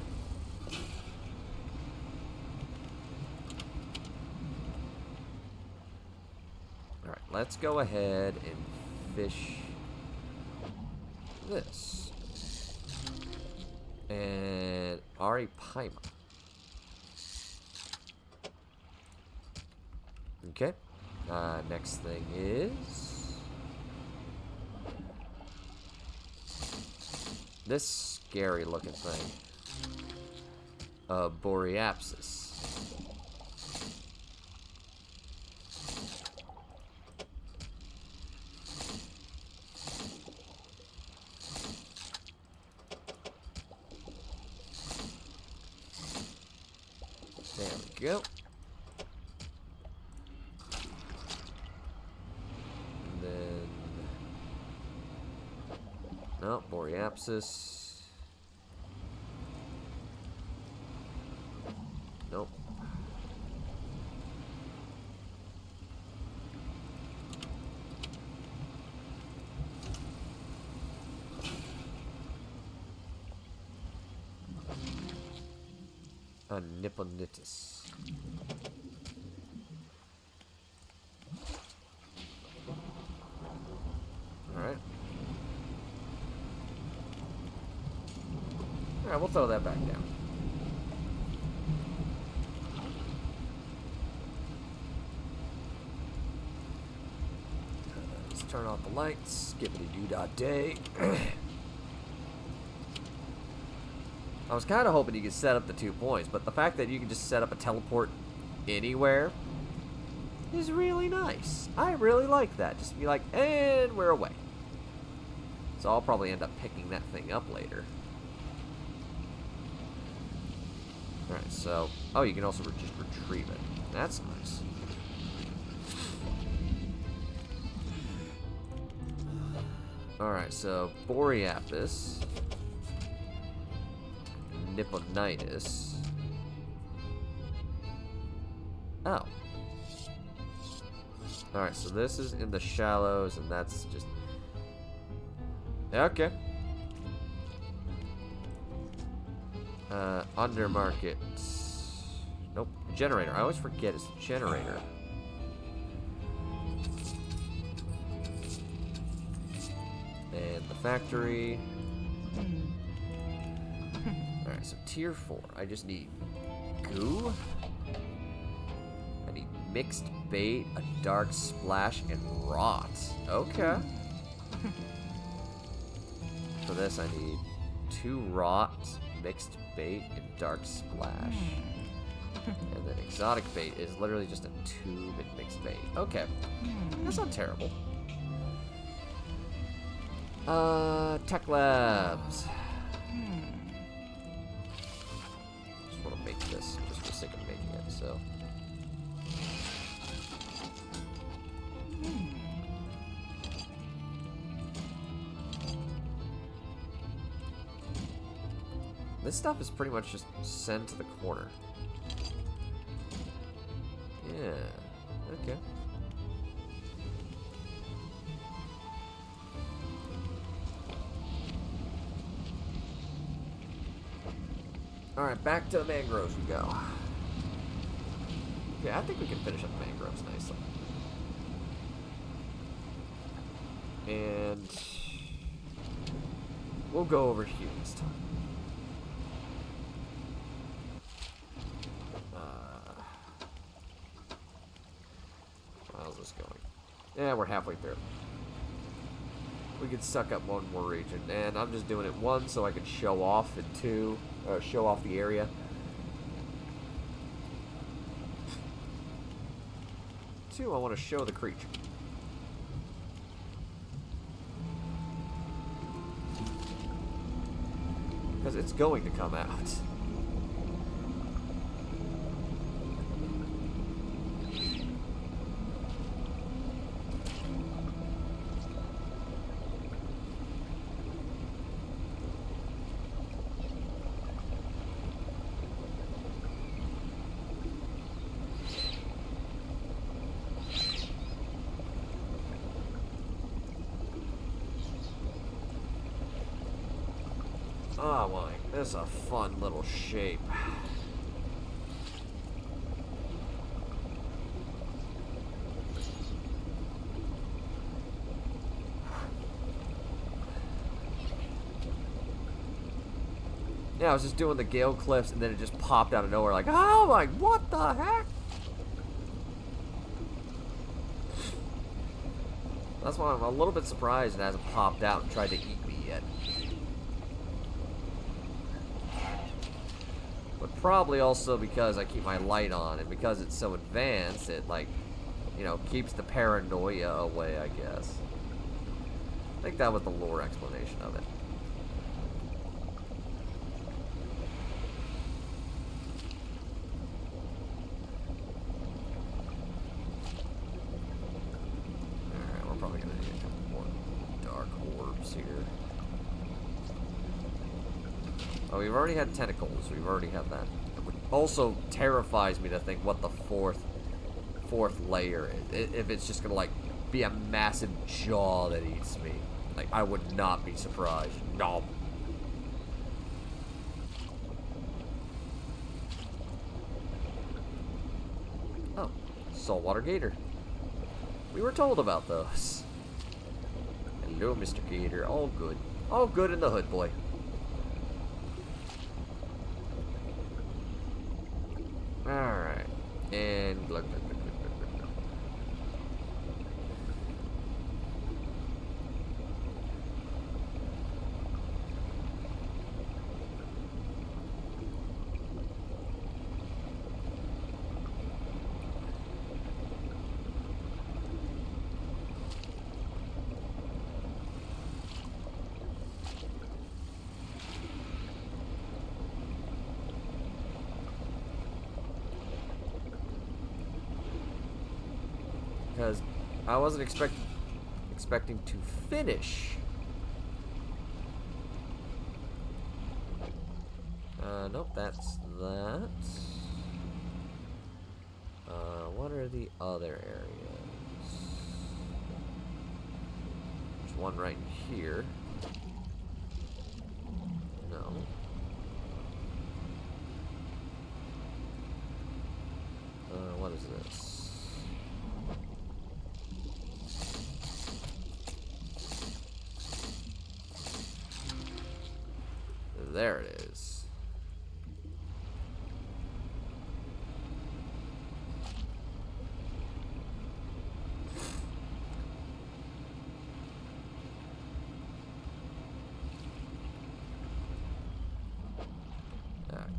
Let's go ahead and fish this. And Paima. Okay. Next thing is this scary looking thing. Boreapsis. There we go. And then... no, Boreapsis. Nope. Nipponitis. Alright. Alright, we'll throw that back down. Let's turn off the lights. Skippity-doo-dah-day. I was kind of hoping you could set up the 2 points, but the fact that you can just set up a teleport anywhere is really nice. I really like that. Just be like, and we're away. So I'll probably end up picking that thing up later. Alright, so... oh, you can also just retrieve it. That's nice. Alright, so Boreapis. Nipponitis. Oh. Alright, so this is in the shallows, and that's just... okay. Undermarket. Nope. Generator. I always forget it's the generator. And the factory. Alright, so tier 4. I just need goo. I need mixed bait, a dark splash, and rot. Okay. For this, I need 2 rot, mixed bait, and dark splash. And then exotic bait is literally just a tube and mixed bait. Okay. That's not terrible. Tech Labs. Just want to make this just for the sake of making it, so. This stuff is pretty much just sent to the corner. Yeah, okay. Alright, back to the mangroves we go. Okay, I think we can finish up the mangroves nicely. And We'll go over here this time. How's this going? Yeah, we're halfway through. We could suck up one more region, and I'm just doing it one so I can show off, and two, show off the area. Two, I want to show the creature. Because it's going to come out. Oh my, this is a fun little shape. Yeah, I was just doing the Gale Cliffs and then it just popped out of nowhere like, oh my, what the heck? That's why I'm a little bit surprised it hasn't popped out and tried to eat me yet. But probably also because I keep my light on and because it's so advanced, it like, you know, keeps the paranoia away, I guess. I think that was the lore explanation of it. Alright, we're probably gonna need a couple more dark orbs here. Oh, we've already had tentacles. We've already had that. It also terrifies me to think what the fourth layer is. If it's just gonna like be a massive jaw that eats me. Like, I would not be surprised. No. Oh, saltwater gator. We were told about those. Hello, Mr. Gator. All good. All good in the hood, boy. Alright. And glug, glug, glug, glug, glug, glug. Because I wasn't expecting to finish. Nope, that's that. What are the other areas? There's one right here. No. What is this? There it is.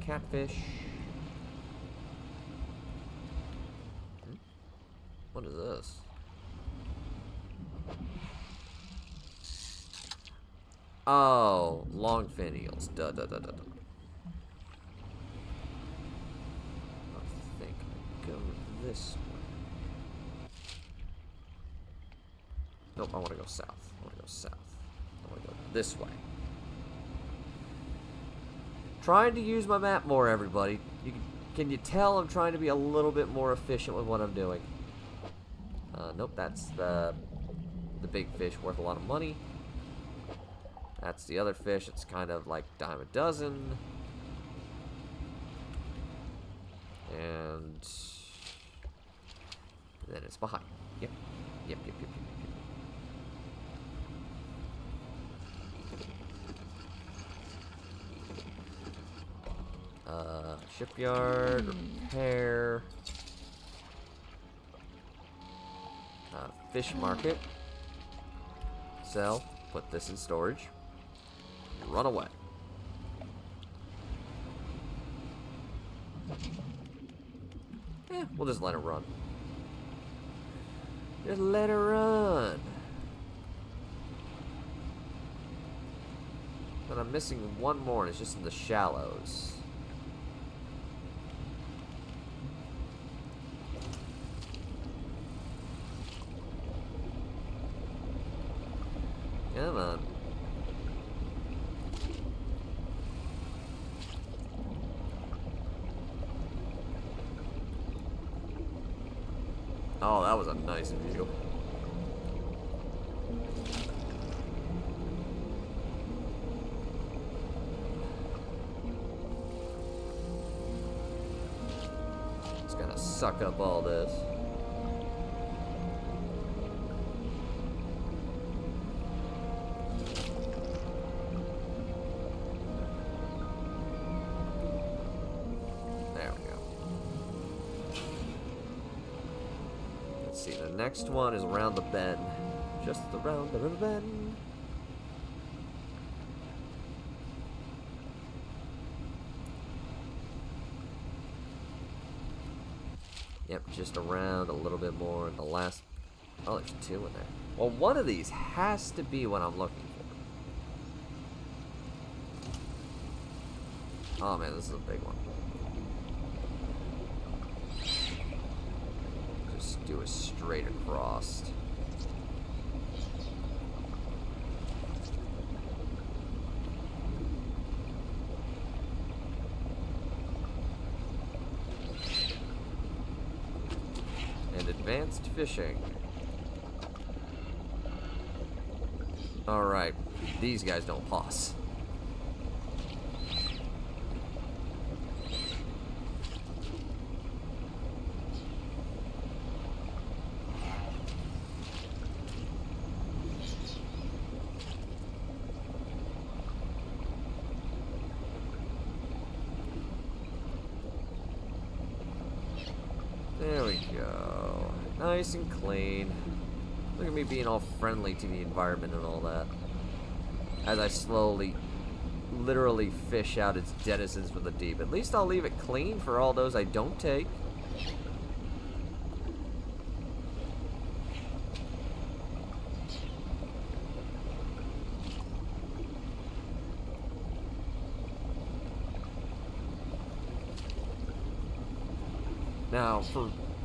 Catfish. What is this? Oh, long fin eels. Duh, duh, duh, duh, duh. I think I go this way. Nope, I want to go south. I want to go south. I want to go this way. Trying to use my map more, everybody. Can you tell I'm trying to be a little bit more efficient with what I'm doing? Nope, that's the big fish worth a lot of money. That's the other fish. It's kind of like dime a dozen. And then it's behind. Yep. Yep, yep, yep, yep, yep. Shipyard, repair. Fish market. Sell. Put this in storage. Run away. We'll just let it run. Just let it run. But I'm missing one more, and it's just in the shallows. Come on. Oh, that was a nice view. It's gonna suck up all this. There we go. Let's see, the next one is around the bend. Just around the river bend. Yep, just around a little bit more. And the last... Oh, there's two in there. Well, one of these has to be what I'm looking for. Oh, man, this is a big one. Just do a straight across. And advanced fishing. Alright, these guys don't pause. There we go. Nice and clean. Look at me being all friendly to the environment and all that. As I slowly, literally fish out its denizens from the deep. At least I'll leave it clean for all those I don't take. Now,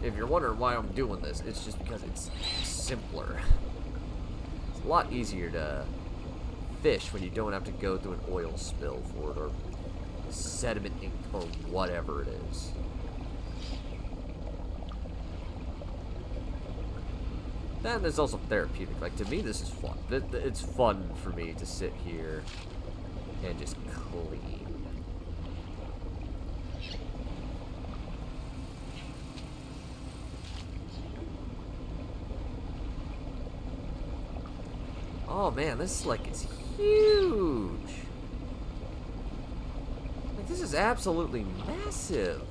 if you're wondering why I'm doing this, it's just because it's simpler. It's a lot easier to fish when you don't have to go through an oil spill for it, or sediment ink, or whatever it is. Then there's also therapeutic. Like, to me, this is fun. It's fun for me to sit here and just clean. Oh man, this lake is huge. Like, this is absolutely massive.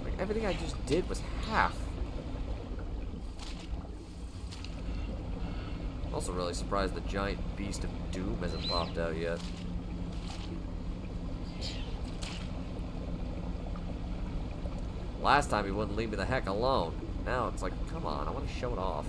Like, everything I just did was half. I'm also really surprised the giant beast of doom hasn't popped out yet. Last time he wouldn't leave me the heck alone. Now it's like, come on, I want to show it off.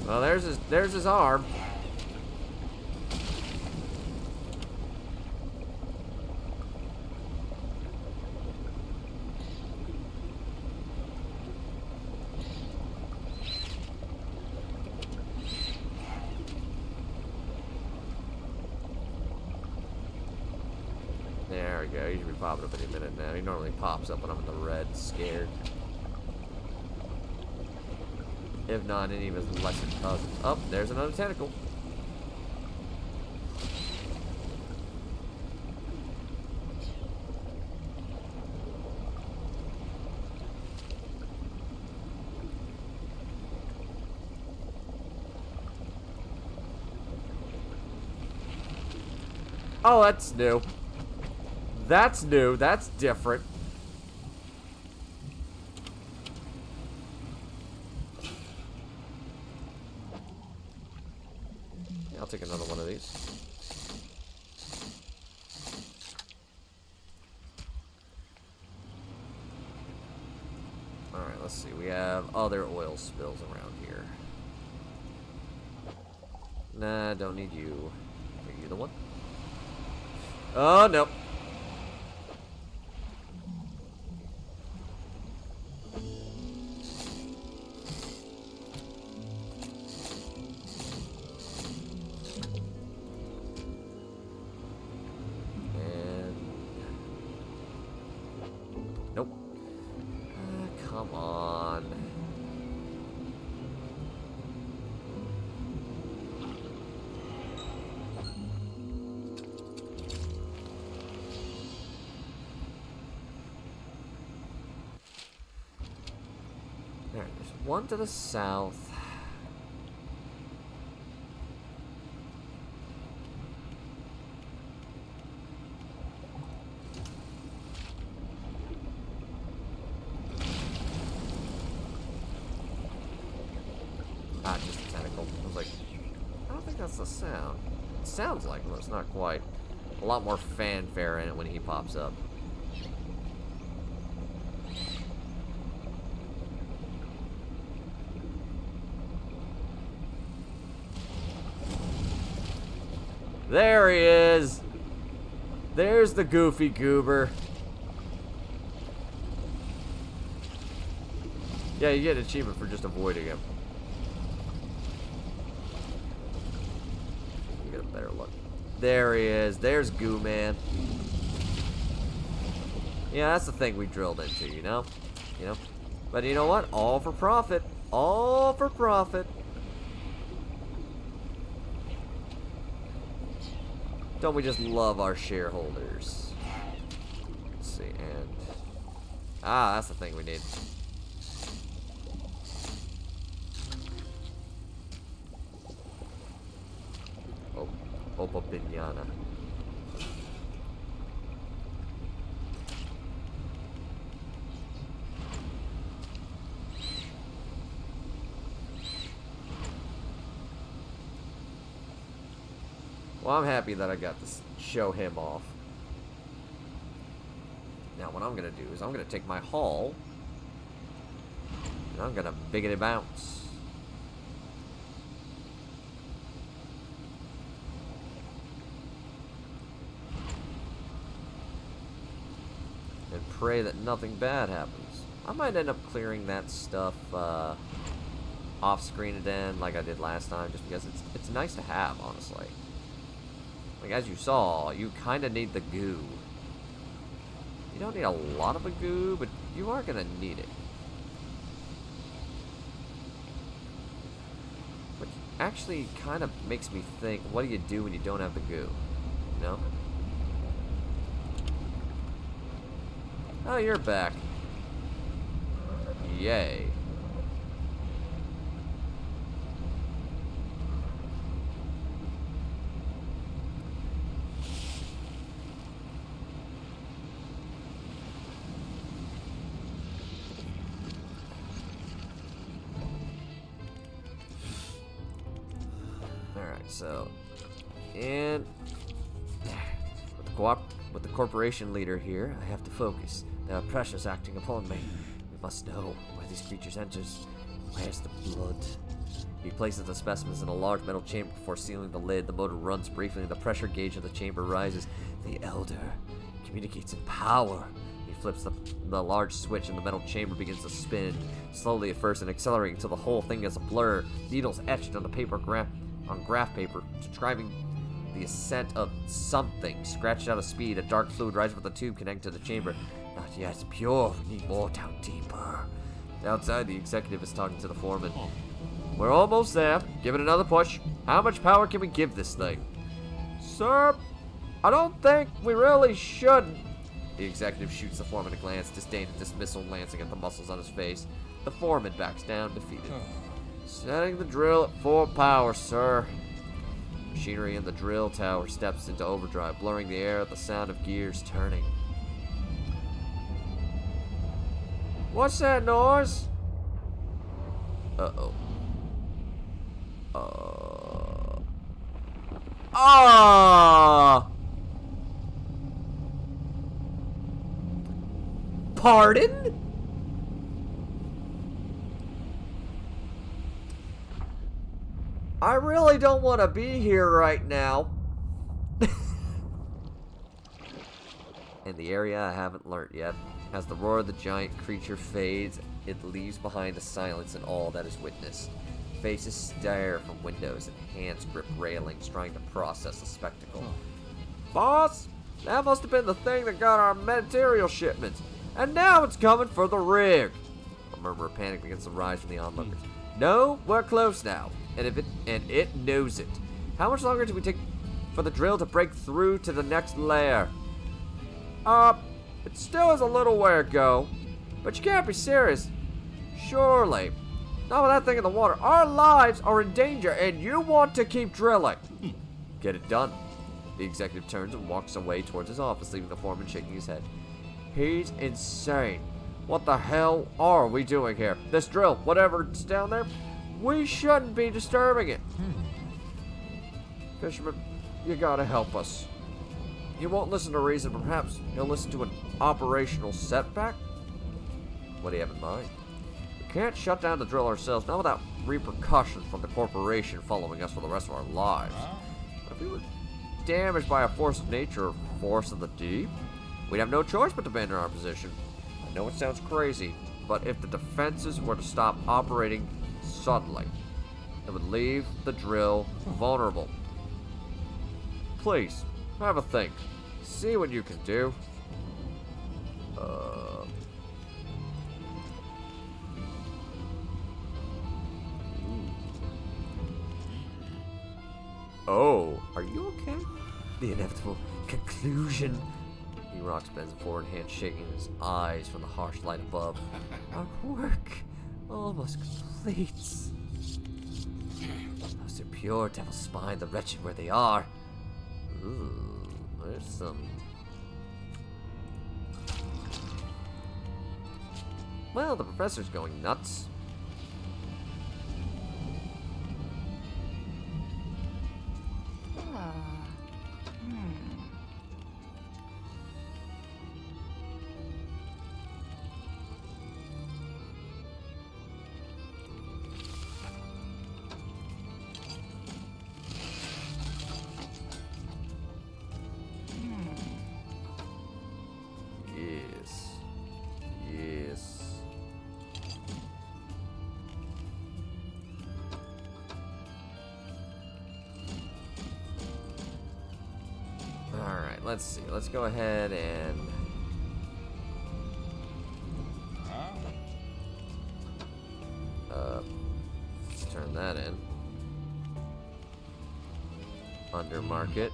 Well, there's his arm. There we go. He should be popping up any minute now. He normally pops up when I'm in the red, scared. If not, any of his lesser cousins. Oh, there's another tentacle. Oh, that's new. That's new. That's different. Yeah, I'll take another one of these. Alright, let's see. We have other oil spills around here. Nah, don't need you. Are you the one? Oh, no. And... Nope. Come on. Alright, there's one to the south. Ah, just a tentacle. I was like, I don't think that's the sound. It sounds like it, but it's not quite. A lot more fanfare in it when he pops up. There he is! There's the goofy goober. Yeah, you get an achievement for just avoiding him. You get a better look. There he is. There's Goo Man. Yeah, that's the thing we drilled into, you know? You know? But you know what? All for profit. All for profit. Don't we just love our shareholders? Let's see, and... Ah, that's the thing we need. Oh, Opa Pinana. Well, I'm happy that I got to show him off. Now, what I'm going to do is I'm going to take my haul, and I'm going to biggity bounce. And pray that nothing bad happens. I might end up clearing that stuff off screen again like I did last time, just because it's nice to have, honestly. Like, as you saw, you kind of need the goo. You don't need a lot of a goo, but you are going to need it. Which actually kind of makes me think, what do you do when you don't have the goo? You know? Oh, you're back. Yay. So, and with the corporation leader here, I have to focus. There are pressures acting upon me. We must know where these creatures enters. Where's the blood? He places the specimens in a large metal chamber before sealing the lid. The motor runs briefly and the pressure gauge of the chamber rises. The Elder communicates in power. He flips the large switch and the metal chamber begins to spin, slowly at first and accelerating until the whole thing is a blur. Needles etched on the paper graph paper, describing the ascent of something. Scratched out of speed, a dark fluid rises with the tube connecting to the chamber. Not yet pure, we need more down deeper. Outside, the executive is talking to the foreman. We're almost there. Give it another push. How much power can we give this thing? Sir, I don't think we really should. The executive shoots the foreman a glance, disdain and dismissal glancing at the muscles on his face. The foreman backs down, defeated. Setting the drill at full power, sir. Machinery in the drill tower steps into overdrive, blurring the air with the sound of gears turning. What's that noise? Uh-oh. Ah! Pardon? I really don't want to be here right now. In the area I haven't learnt yet, as the roar of the giant creature fades, it leaves behind a silence in all that is witnessed. Faces stare from windows and hands grip railings, trying to process the spectacle. Boss, that must have been the thing that got our material shipments, and now it's coming for the rig. A murmur of panic begins to rise from the onlookers. No, we're close now, and it knows it. How much longer do we take for the drill to break through to the next layer? It still has a little way to go, but you can't be serious. Surely. Not with that thing in the water. Our lives are in danger, and you want to keep drilling. Get it done. The executive turns and walks away towards his office, leaving the foreman shaking his head. He's insane. What the hell are we doing here? This drill, whatever's down there, we shouldn't be disturbing it. Fisherman, you gotta help us. He won't listen to reason, but perhaps he'll listen to an operational setback? What do you have in mind? We can't shut down the drill ourselves, not without repercussions from the corporation following us for the rest of our lives. But if we were damaged by a force of nature or force of the deep, we'd have no choice but to abandon our position. I know it sounds crazy, but if the defenses were to stop operating suddenly, it would leave the drill vulnerable. Please, have a think. See what you can do. Oh, are you okay? The inevitable conclusion. He rocks, bends forward, hands shaking, his eyes from the harsh light above. Our work almost complete. Those are pure devil's spine, the wretched where they are. Ooh, there's some. Well, the professor's going nuts. Yes. Alright, let's see. Let's go ahead and turn that in. Under market.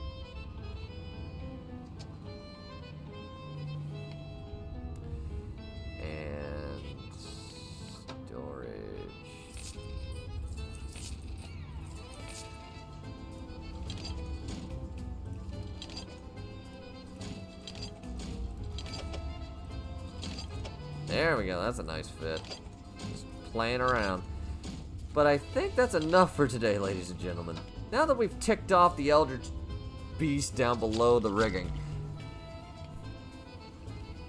There we go, that's a nice fit. Just playing around. But I think that's enough for today, ladies and gentlemen. Now that we've ticked off the Eldritch Beast down below the rigging,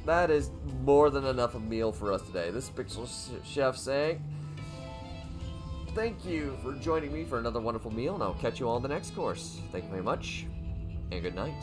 that is more than enough a meal for us today. This is Pixel Chef saying, thank you for joining me for another wonderful meal, and I'll catch you all in the next course. Thank you very much, and good night.